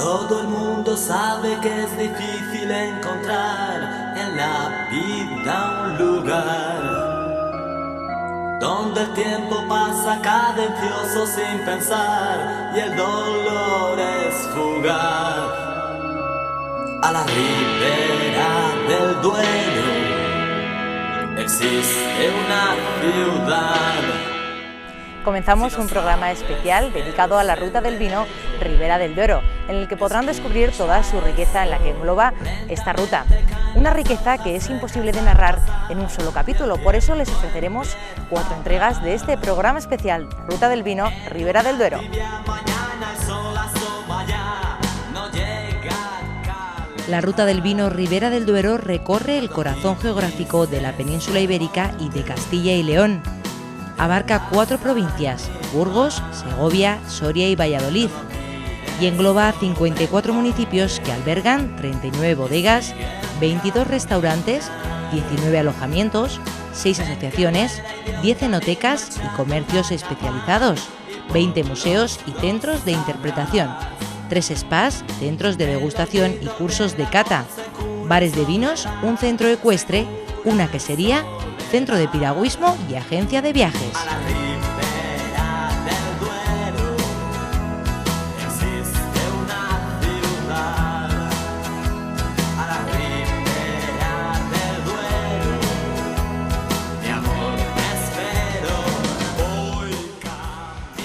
Todo el mundo sabe que es difícil encontrar en la vida un lugar donde el tiempo pasa cadencioso sin pensar y el dolor es fugaz. A la ribera del Duero existe una ciudad. Comenzamos un programa especial dedicado a la Ruta del Vino Ribera del Duero, en el que podrán descubrir toda su riqueza en la que engloba esta ruta. Una riqueza que es imposible de narrar en un solo capítulo, por eso les ofreceremos 4 entregas de este programa especial Ruta del Vino Ribera del Duero. La Ruta del Vino Ribera del Duero recorre el corazón geográfico de la península ibérica y de Castilla y León. Abarca 4 provincias, Burgos, Segovia, Soria y Valladolid, y engloba 54 municipios que albergan 39 bodegas, 22 restaurantes, 19 alojamientos, 6 asociaciones, 10 enotecas y comercios especializados, 20 museos y centros de interpretación, 3 spas, centros de degustación y cursos de cata, bares de vinos, un centro ecuestre, una quesería, centro de piragüismo y agencia de viajes.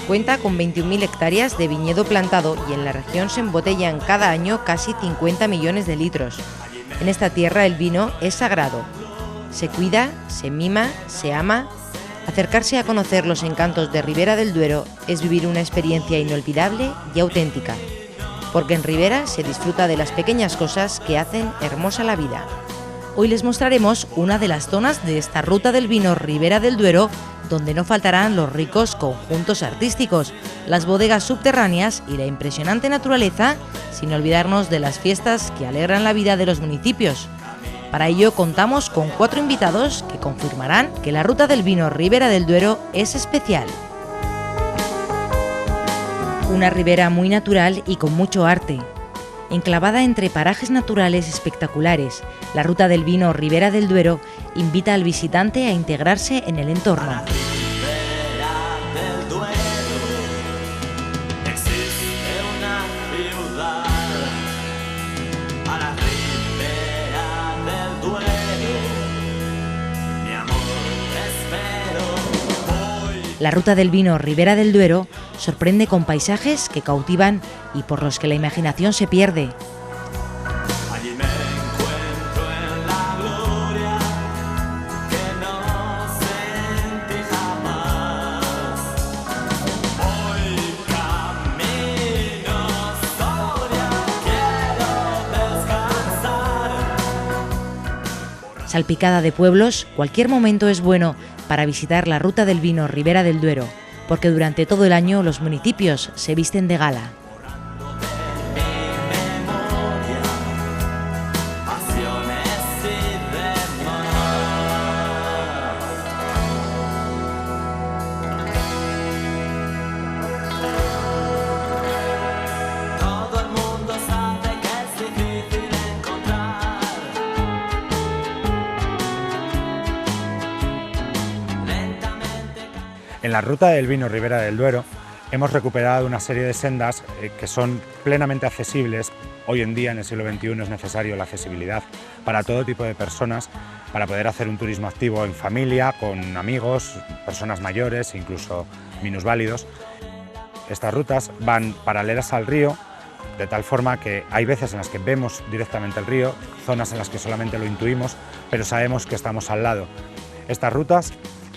Cuenta con 21.000 hectáreas de viñedo plantado y en la región se embotellan cada año casi 50 millones de litros. En esta tierra el vino es sagrado. Se cuida, se mima, se ama. Acercarse a conocer los encantos de Ribera del Duero es vivir una experiencia inolvidable y auténtica. Porque en Ribera se disfruta de las pequeñas cosas que hacen hermosa la vida. Hoy les mostraremos una de las zonas de esta Ruta del Vino Ribera del Duero, donde no faltarán los ricos conjuntos artísticos, las bodegas subterráneas y la impresionante naturaleza, sin olvidarnos de las fiestas que alegran la vida de los municipios. Para ello contamos con 4 invitados que confirmarán que la Ruta del Vino Ribera del Duero es especial. Una ribera muy natural y con mucho arte. Enclavada entre parajes naturales espectaculares, la Ruta del Vino Ribera del Duero invita al visitante a integrarse en el entorno. La Ruta del Vino Ribera del Duero sorprende con paisajes que cautivan y por los que la imaginación se pierde. Salpicada de pueblos, cualquier momento es bueno para visitar la Ruta del Vino Ribera del Duero, porque durante todo el año los municipios se visten de gala. En la Ruta del Vino Ribera del Duero hemos recuperado una serie de sendas que son plenamente accesibles. Hoy en día, en el siglo XXI, es necesario la accesibilidad para todo tipo de personas, para poder hacer un turismo activo en familia, con amigos, personas mayores, incluso minusválidos. Estas rutas van paralelas al río, de tal forma que hay veces en las que vemos directamente el río, zonas en las que solamente lo intuimos, pero sabemos que estamos al lado. Estas rutas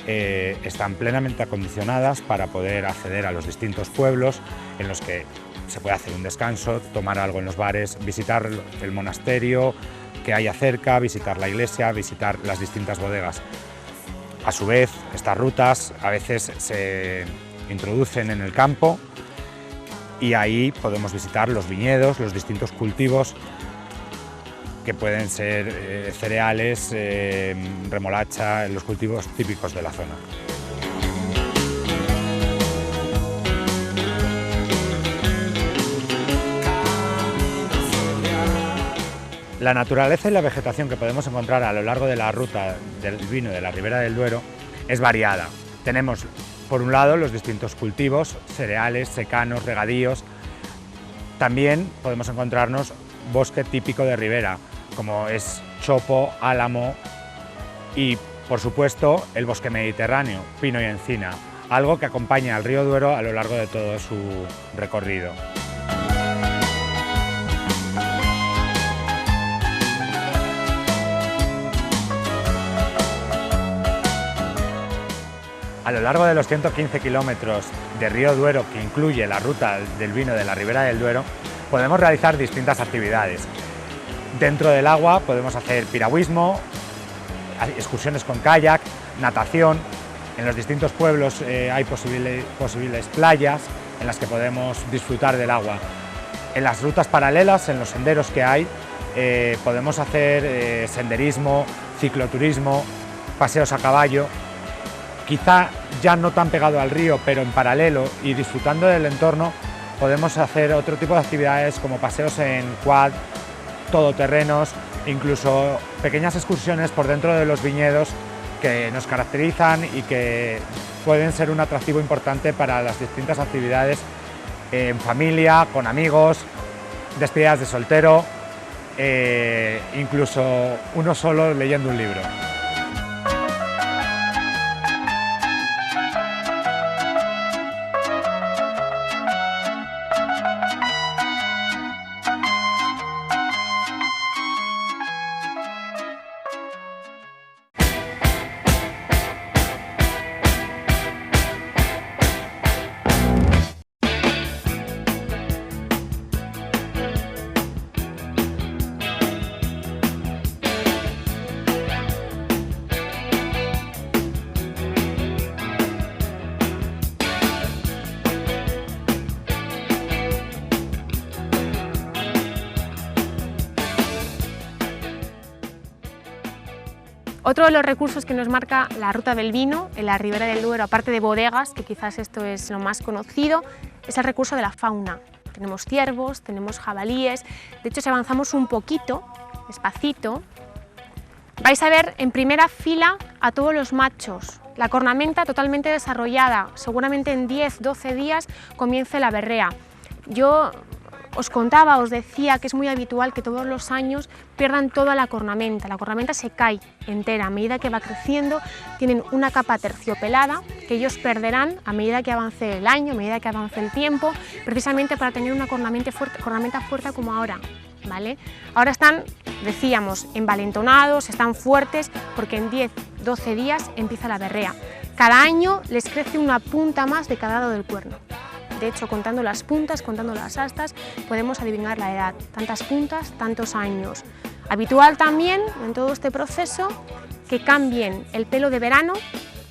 están plenamente acondicionadas para poder acceder a los distintos pueblos en los que se puede hacer un descanso, tomar algo en los bares, visitar el monasterio que haya cerca, visitar la iglesia, visitar las distintas bodegas. A su vez, estas rutas a veces se introducen en el campo y ahí podemos visitar los viñedos, los distintos cultivos que pueden ser cereales, remolacha, los cultivos típicos de la zona. La naturaleza y la vegetación que podemos encontrar a lo largo de la ruta del vino de la Ribera del Duero es variada. Tenemos, por un lado, los distintos cultivos, cereales, secanos, regadíos. También podemos encontrarnos bosque típico de ribera, como es chopo, álamo y, por supuesto, el bosque mediterráneo, pino y encina, algo que acompaña al río Duero a lo largo de todo su recorrido. A lo largo de los 115 kilómetros de río Duero, que incluye la ruta del vino de la Ribera del Duero, podemos realizar distintas actividades. Dentro del agua podemos hacer piragüismo, excursiones con kayak, natación. En los distintos pueblos hay posibles playas en las que podemos disfrutar del agua. En las rutas paralelas, en los senderos que hay, podemos hacer senderismo, cicloturismo, paseos a caballo. Quizá ya no tan pegado al río, pero en paralelo y disfrutando del entorno, podemos hacer otro tipo de actividades como paseos en quad, todoterrenos, incluso pequeñas excursiones por dentro de los viñedos que nos caracterizan y que pueden ser un atractivo importante para las distintas actividades en familia, con amigos, despedidas de soltero, incluso uno solo leyendo un libro. Otro de los recursos que nos marca la ruta del vino en la Ribera del Duero, aparte de bodegas, que quizás esto es lo más conocido, es el recurso de la fauna. Tenemos ciervos, tenemos jabalíes. De hecho, si avanzamos un poquito, despacito, vais a ver en primera fila a todos los machos. La cornamenta totalmente desarrollada, seguramente en 10-12 días comience la berrea. Yo os contaba, os decía que es muy habitual que todos los años pierdan toda la cornamenta se cae entera, a medida que va creciendo tienen una capa terciopelada que ellos perderán a medida que avance el año, a medida que avance el tiempo, precisamente para tener una cornamenta fuerte como ahora, ¿vale? Ahora están, decíamos, envalentonados, están fuertes porque en 10-12 días empieza la berrea. Cada año les crece una punta más de cada lado del cuerno. De hecho, contando las puntas, contando las astas, podemos adivinar la edad. Tantas puntas, tantos años. Habitual también en todo este proceso que cambien el pelo de verano,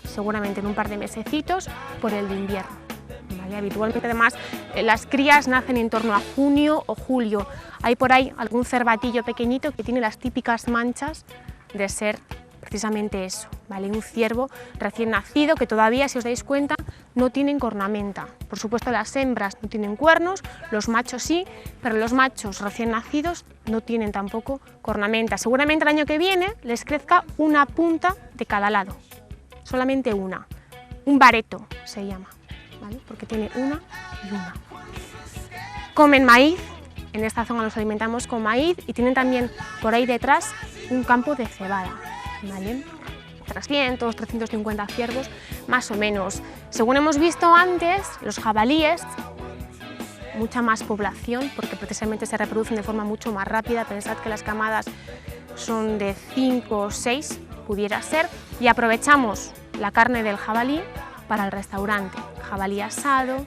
seguramente en un par de mesecitos, por el de invierno. ¿Vale? Habitualmente, además, las crías nacen en torno a junio o julio. Hay por ahí algún cervatillo pequeñito que tiene las típicas manchas de ser precisamente eso, ¿vale? Un ciervo recién nacido que todavía, si os dais cuenta, no tienen cornamenta. Por supuesto, las hembras no tienen cuernos, los machos sí, pero los machos recién nacidos no tienen tampoco cornamenta. Seguramente el año que viene les crezca una punta de cada lado, solamente una. Un bareto se llama, ¿vale? Porque tiene una y una. Comen maíz, en esta zona nos alimentamos con maíz y tienen también por ahí detrás un campo de cebada. ¿Vale? 300, 350 ciervos, más o menos. Según hemos visto antes, los jabalíes, mucha más población, porque precisamente se reproducen de forma mucho más rápida. Pensad que las camadas son de 5 o 6, pudiera ser, y aprovechamos la carne del jabalí para el restaurante. Jabalí asado,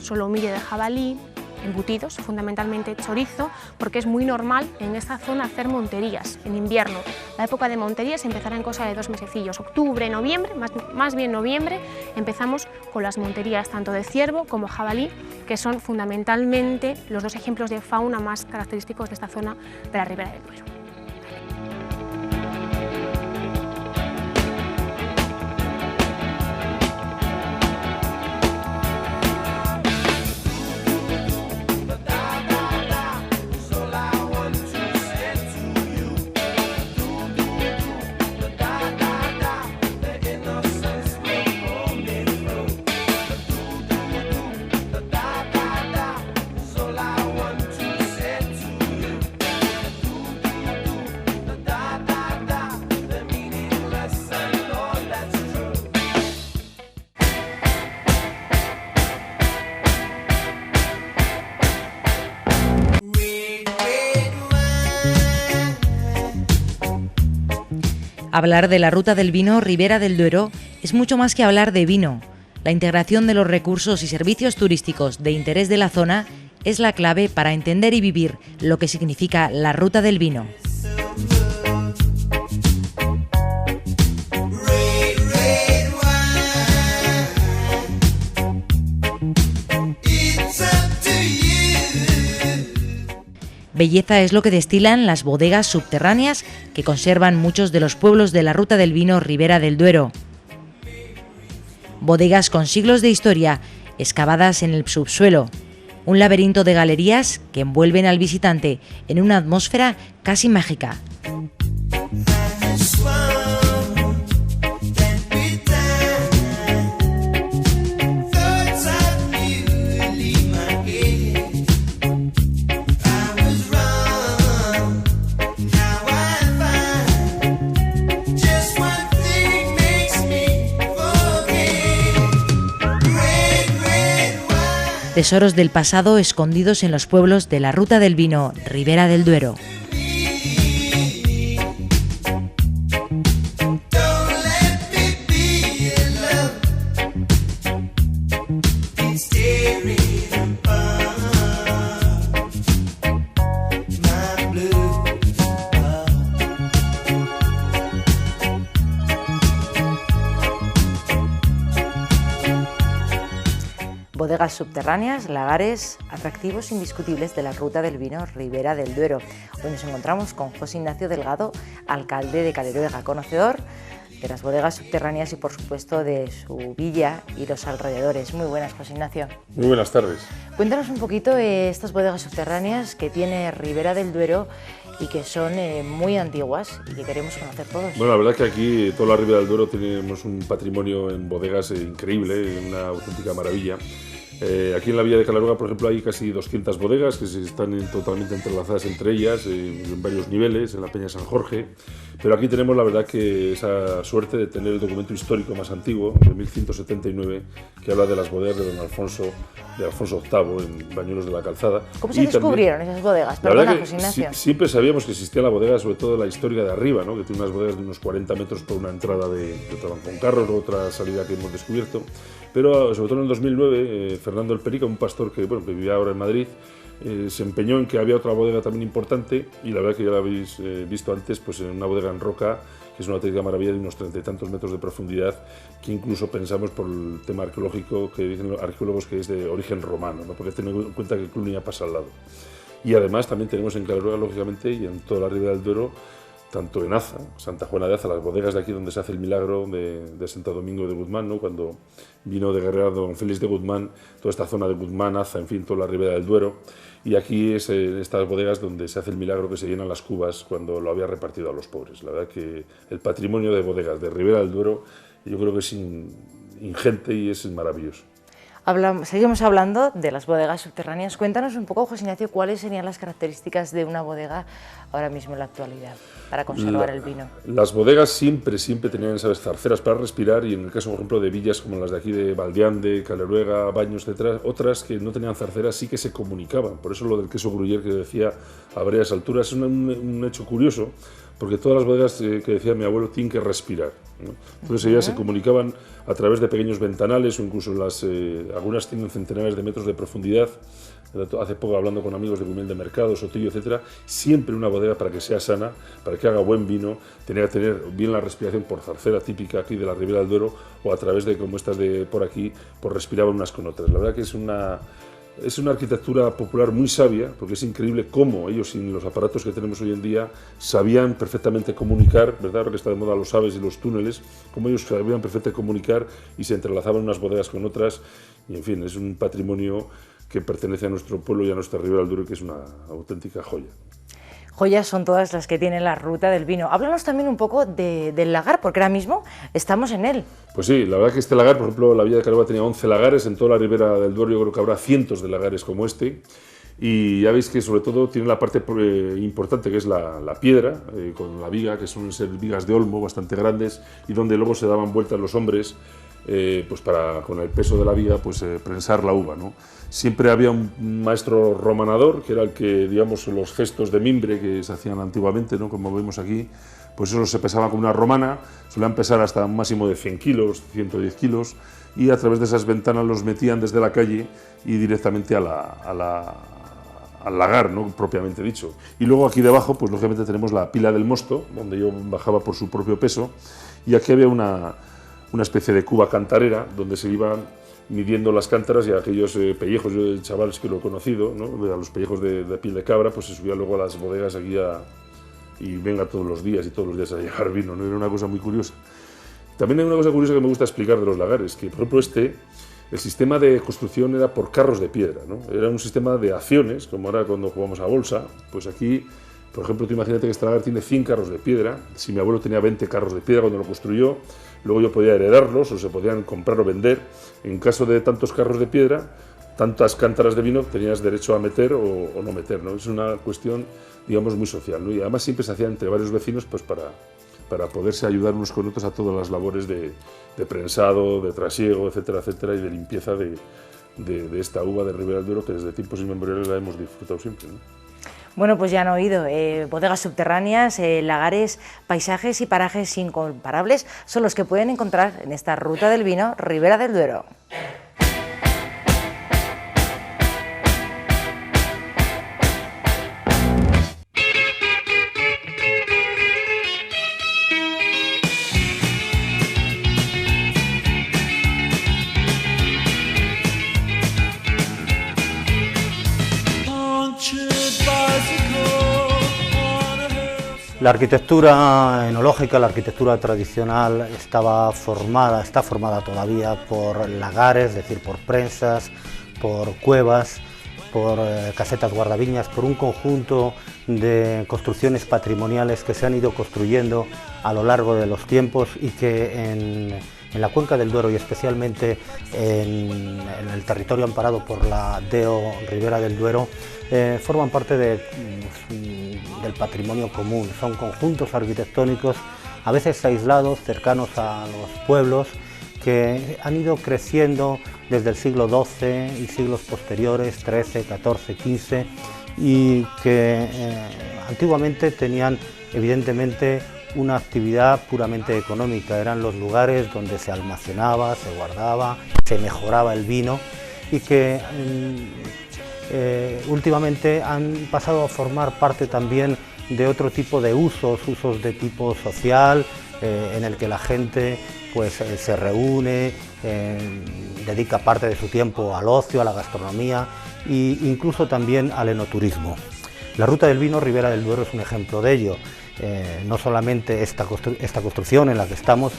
solomillo de jabalí, embutidos, fundamentalmente chorizo, porque es muy normal en esta zona hacer monterías en invierno. La época de monterías empezará en cosa de 2 mesecillos, octubre, noviembre, más bien noviembre, empezamos con las monterías tanto de ciervo como jabalí, que son fundamentalmente los dos ejemplos de fauna más característicos de esta zona de la Ribera del Duero. Hablar de la ruta del vino Ribera del Duero es mucho más que hablar de vino. La integración de los recursos y servicios turísticos de interés de la zona es la clave para entender y vivir lo que significa la ruta del vino. Belleza es lo que destilan las bodegas subterráneas que conservan muchos de los pueblos de la ruta del vino Ribera del Duero. Bodegas con siglos de historia, excavadas en el subsuelo. Un laberinto de galerías que envuelven al visitante en una atmósfera casi mágica. Tesoros del pasado escondidos en los pueblos de la ruta del vino Ribera del Duero. Bodegas subterráneas, lagares, atractivos indiscutibles de la ruta del vino Ribera del Duero. Hoy nos encontramos con José Ignacio Delgado, alcalde de Caleruega, conocedor de las bodegas subterráneas y por supuesto de su villa y los alrededores. Muy buenas, José Ignacio. Muy buenas tardes. Cuéntanos un poquito estas bodegas subterráneas que tiene Ribera del Duero y que son muy antiguas y que queremos conocer todos. Bueno, la verdad es que aquí, toda la Ribera del Duero, tenemos un patrimonio en bodegas increíble, una auténtica maravilla. Aquí en la villa de Caleruega, por ejemplo, hay casi 200 bodegas que están totalmente entrelazadas entre ellas, en varios niveles, en la Peña San Jorge. Pero aquí tenemos, la verdad, que esa suerte de tener el documento histórico más antiguo, de 1179, que habla de las bodegas de don Alfonso, de Alfonso VIII, en Bañuelos de la Calzada. ¿Cómo se descubrieron esas bodegas? Perdona, José Ignacio. Siempre sabíamos que existía la bodega, sobre todo la histórica de arriba, ¿no? Que tiene unas bodegas de unos 40 metros por una entrada de van con carros, otra salida que hemos descubierto. Pero sobre todo en el 2009, Fernando el Perica, un pastor que vivía ahora en Madrid, se empeñó en que había otra bodega también importante, y la verdad que ya la habéis visto antes, pues en una bodega en roca, que es una auténtica maravilla de unos 30 y tantos metros de profundidad, que incluso pensamos por el tema arqueológico que dicen los arqueólogos que es de origen romano, ¿no? Porque tenemos en cuenta que Clunia pasa al lado. Y además también tenemos en Caleruega, lógicamente, y en toda la Ribera del Duero, tanto en Aza, Santa Juana de Aza, las bodegas de aquí donde se hace el milagro de Santo Domingo de Guzmán, ¿no? Cuando vino de guerrera don Félix de Guzmán, toda esta zona de Guzmán, Aza, en fin, toda la Ribera del Duero. Y aquí es en estas bodegas donde se hace el milagro que se llenan las cubas cuando lo había repartido a los pobres. La verdad que el patrimonio de bodegas de Ribera del Duero yo creo que es ingente y es maravilloso. Seguimos hablando de las bodegas subterráneas. Cuéntanos un poco, José Ignacio, cuáles serían las características de una bodega ahora mismo en la actualidad para conservar el vino. Las bodegas siempre tenían, ¿sabes?, zarceras para respirar, y en el caso, por ejemplo, de villas como las de aquí de Valdeande, Caleruega, Baños, etc., otras que no tenían zarceras sí que se comunicaban. Por eso lo del queso Gruyère que decía a varias alturas es un hecho curioso, porque todas las bodegas que decía mi abuelo tienen que respirar, ¿no? Entonces ellas se comunicaban a través de pequeños ventanales, o incluso algunas tienen centenares de metros de profundidad. Hace poco, hablando con amigos de Gumiel de Mercado, Sotillo, etcétera, siempre una bodega, para que sea sana, para que haga buen vino, tenía que tener bien la respiración por zarcera típica aquí de la Ribera del Duero, o a través de, como estas de por aquí, pues respiraban unas con otras. La verdad que es una arquitectura popular muy sabia, porque es increíble cómo ellos, sin los aparatos que tenemos hoy en día, sabían perfectamente comunicar, ¿verdad? Ahora que está de moda los aves y los túneles, cómo ellos sabían perfectamente comunicar y se entrelazaban unas bodegas con otras. Y en fin, es un patrimonio que pertenece a nuestro pueblo y a nuestra Ribera del Duero, que es una auténtica joya. Joyas son todas las que tiene la ruta del vino. Háblanos también un poco del lagar, porque ahora mismo estamos en él. Pues sí, la verdad que este lagar, por ejemplo, la villa de Caleruega tenía 11 lagares, en toda la Ribera del Duero yo creo que habrá cientos de lagares como este, y ya veis que sobre todo tiene la parte importante, que es la piedra, con la viga, que suelen ser vigas de olmo bastante grandes, y donde luego se daban vueltas los hombres, pues para, con el peso de la viga, pues prensar la uva, ¿no? Siempre había un maestro romanador, que era el que, digamos, los gestos de mimbre que se hacían antiguamente, ¿no?, como vemos aquí, pues eso se pesaba como una romana, solían pesar hasta un máximo de 100 kilos, 110 kilos, y a través de esas ventanas los metían desde la calle y directamente al lagar, ¿no?, propiamente dicho. Y luego aquí debajo, pues lógicamente tenemos la pila del mosto, donde yo bajaba por su propio peso, y aquí había una especie de cuba cantarera, donde se iban midiendo las cántaras y aquellos pellejos, yo de chavales que lo he conocido, ¿no?, a los pellejos de piel de cabra, pues se subía luego a las bodegas aquí y venga todos los días a llevar vino, ¿no? Era una cosa muy curiosa. También hay una cosa curiosa que me gusta explicar de los lagares, que por ejemplo el sistema de construcción era por carros de piedra, ¿no? Era un sistema de acciones, como ahora cuando jugamos a bolsa, pues aquí, por ejemplo, tú imagínate que este lagar tiene 100 carros de piedra, si mi abuelo tenía 20 carros de piedra cuando lo construyó, luego yo podía heredarlos o se podían comprar o vender. En caso de tantos carros de piedra, tantas cántaras de vino tenías derecho a meter o no meter, ¿no? Es una cuestión, digamos, muy social, ¿no? Y además siempre se hacía entre varios vecinos, pues para poderse ayudar unos con otros a todas las labores de prensado, de trasiego, etcétera, etcétera, y de limpieza de esta uva de Ribera del Duero, que desde tiempos inmemoriales la hemos disfrutado siempre, ¿no? Bueno, pues ya han oído, bodegas subterráneas, lagares, paisajes y parajes incomparables son los que pueden encontrar en esta ruta del vino Ribera del Duero. La arquitectura enológica, la arquitectura tradicional está formada todavía por lagares, es decir, por prensas, por cuevas, por casetas guardaviñas, por un conjunto de construcciones patrimoniales que se han ido construyendo a lo largo de los tiempos y que en la cuenca del Duero y especialmente en el territorio amparado por la DEO Ribera del Duero forman parte del patrimonio común. Son conjuntos arquitectónicos a veces aislados, cercanos a los pueblos, que han ido creciendo desde el siglo XII y siglos posteriores, XIII, XIV, XV, y que antiguamente tenían evidentemente una actividad puramente económica. Eran los lugares donde se almacenaba, se guardaba, se mejoraba el vino, y que últimamente han pasado a formar parte también de otro tipo de usos de tipo social, en el que la gente pues se reúne, dedica parte de su tiempo al ocio, a la gastronomía e incluso también al enoturismo. La Ruta del Vino Ribera del Duero es un ejemplo de ello. No solamente esta construcción en la que estamos,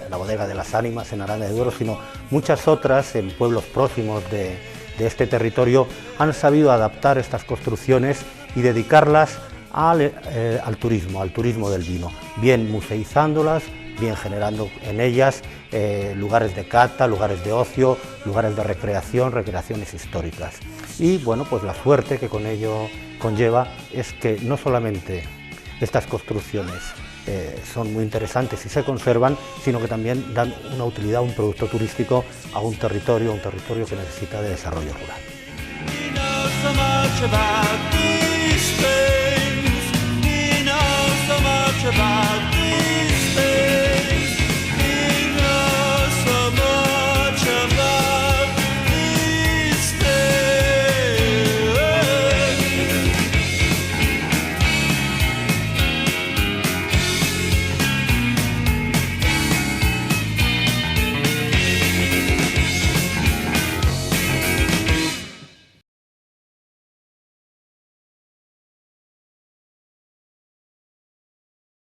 la Bodega de las Ánimas en Aranda de Duero, sino muchas otras en pueblos próximos de este territorio han sabido adaptar estas construcciones y dedicarlas al turismo del vino, bien museizándolas, bien generando en ellas lugares de cata, lugares de ocio, lugares de recreaciones históricas. Y bueno, pues la suerte que con ello conlleva es que no solamente estas construcciones son muy interesantes y se conservan, sino que también dan una utilidad, un producto turístico a un territorio que necesita de desarrollo rural.